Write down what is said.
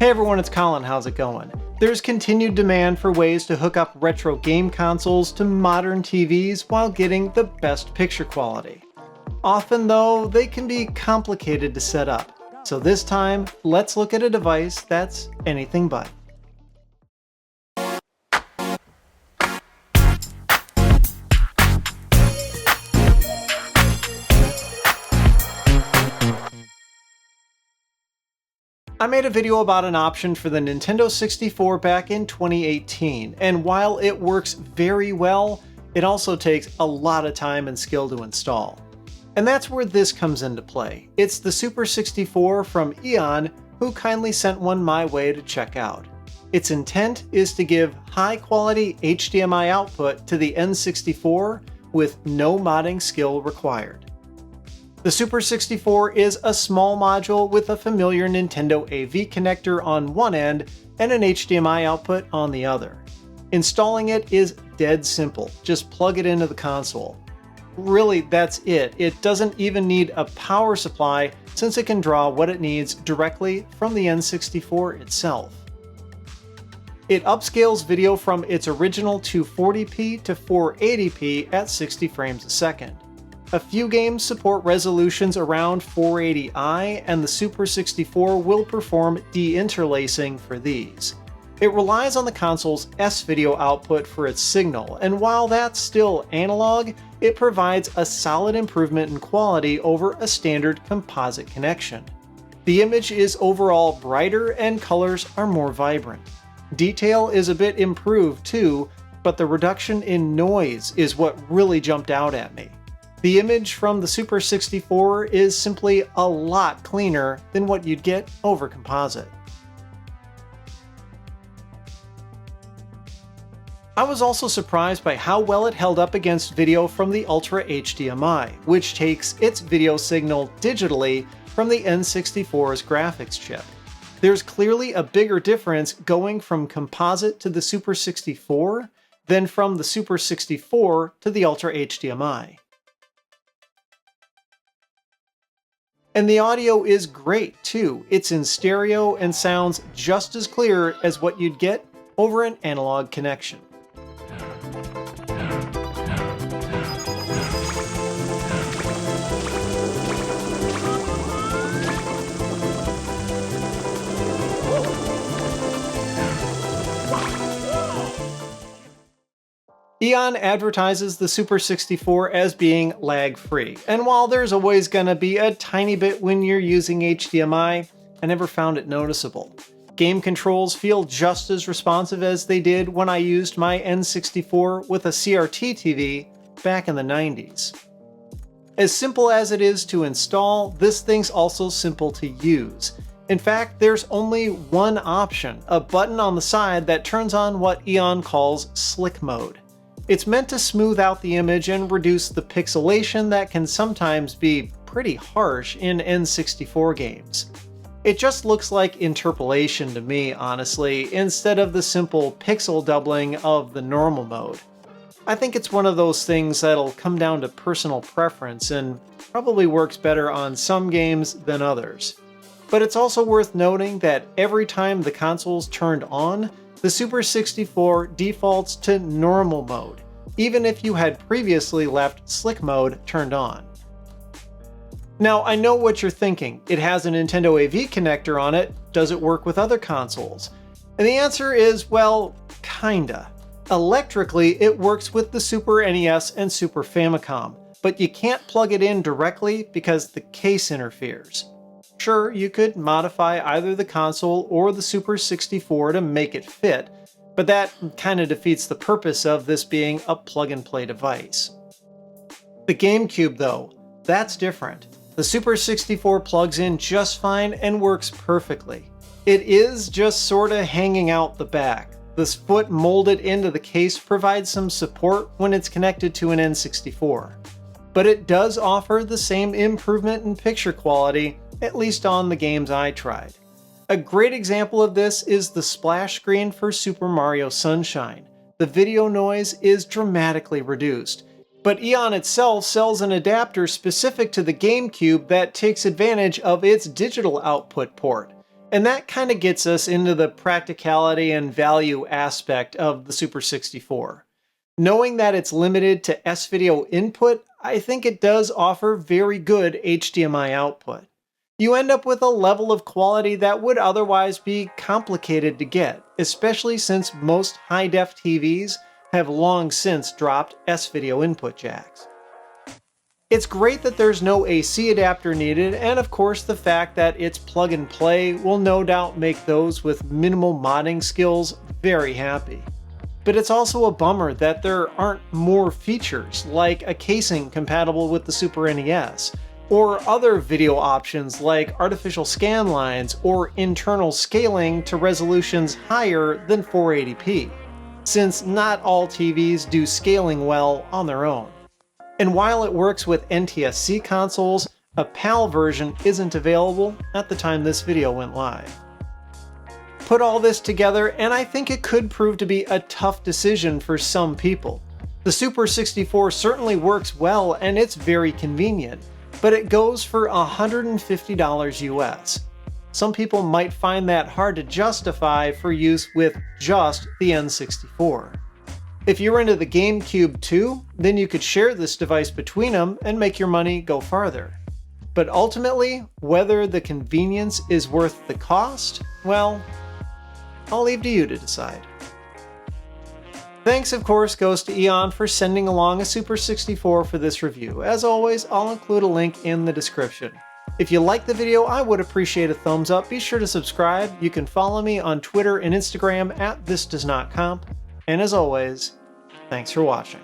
Hey everyone, it's Colin, how's it going? There's continued demand for ways to hook up retro game consoles to modern TVs while getting the best picture quality. Often though, they can be complicated to set up. So this time, let's look at a device that's anything but. I made a video about an option for the Nintendo 64 back in 2018, and while it works very well, it also takes a lot of time and skill to install. And that's where this comes into play. It's the Super 64 from EON, who kindly sent one my way to check out. Its intent is to give high-quality HDMI output to the N64 with no modding skill required. The Super 64 is a small module with a familiar Nintendo AV connector on one end and an HDMI output on the other. Installing it is dead simple, just plug it into the console. Really, that's it. It doesn't even need a power supply since it can draw what it needs directly from the N64 itself. It upscales video from its original 240p to 480p at 60 frames a second. A few games support resolutions around 480i, and the Super 64 will perform deinterlacing for these. It relies on the console's S-video output for its signal, and while that's still analog, it provides a solid improvement in quality over a standard composite connection. The image is overall brighter and colors are more vibrant. Detail is a bit improved too, but the reduction in noise is what really jumped out at me. The image from the Super 64 is simply a lot cleaner than what you'd get over composite. I was also surprised by how well it held up against video from the Ultra HDMI, which takes its video signal digitally from the N64's graphics chip. There's clearly a bigger difference going from composite to the Super 64 than from the Super 64 to the Ultra HDMI. And the audio is great too. It's in stereo and sounds just as clear as what you'd get over an analog connection. EON advertises the Super 64 as being lag-free, and while there's always gonna be a tiny bit when you're using HDMI, I never found it noticeable. Game controls feel just as responsive as they did when I used my N64 with a CRT TV back in the 90s. As simple as it is to install, this thing's also simple to use. In fact, there's only one option, a button on the side that turns on what EON calls slick mode. It's meant to smooth out the image and reduce the pixelation that can sometimes be pretty harsh in N64 games. It just looks like interpolation to me, honestly, instead of the simple pixel doubling of the normal mode. I think it's one of those things that'll come down to personal preference and probably works better on some games than others. But it's also worth noting that every time the console's turned on, the Super 64 defaults to normal mode, even if you had previously left slick mode turned on. Now, I know what you're thinking. It has a Nintendo AV connector on it. Does it work with other consoles? And the answer is, well, kinda. Electrically, it works with the Super NES and Super Famicom, but you can't plug it in directly because the case interferes. Sure, you could modify either the console or the Super 64 to make it fit, but that kinda defeats the purpose of this being a plug-and-play device. The GameCube, though, that's different. The Super 64 plugs in just fine and works perfectly. It is just sorta hanging out the back. This foot molded into the case provides some support when it's connected to an N64. But it does offer the same improvement in picture quality, at least on the games I tried. A great example of this is the splash screen for Super Mario Sunshine. The video noise is dramatically reduced, but EON itself sells an adapter specific to the GameCube that takes advantage of its digital output port. And that kind of gets us into the practicality and value aspect of the Super 64. Knowing that it's limited to S-video input, I think it does offer very good HDMI output. You end up with a level of quality that would otherwise be complicated to get, especially since most high-def TVs have long since dropped S-video input jacks. It's great that there's no AC adapter needed, and of course the fact that it's plug and play will no doubt make those with minimal modding skills very happy. But it's also a bummer that there aren't more features like a casing compatible with the Super NES, or other video options like artificial scan lines or internal scaling to resolutions higher than 480p, since not all TVs do scaling well on their own. And while it works with NTSC consoles, a PAL version isn't available at the time this video went live. Put all this together, and I think it could prove to be a tough decision for some people. The Super 64 certainly works well and it's very convenient, but it goes for $150 US. Some people might find that hard to justify for use with just the N64. If you're into the GameCube too, then you could share this device between them and make your money go farther. But ultimately, whether the convenience is worth the cost, well, I'll leave to you to decide. Thanks, of course, goes to EON for sending along a Super 64 for this review. As always, I'll include a link in the description. If you liked the video, I would appreciate a thumbs up. Be sure to subscribe. You can follow me on Twitter and Instagram at ThisDoesNotComp. And as always, thanks for watching.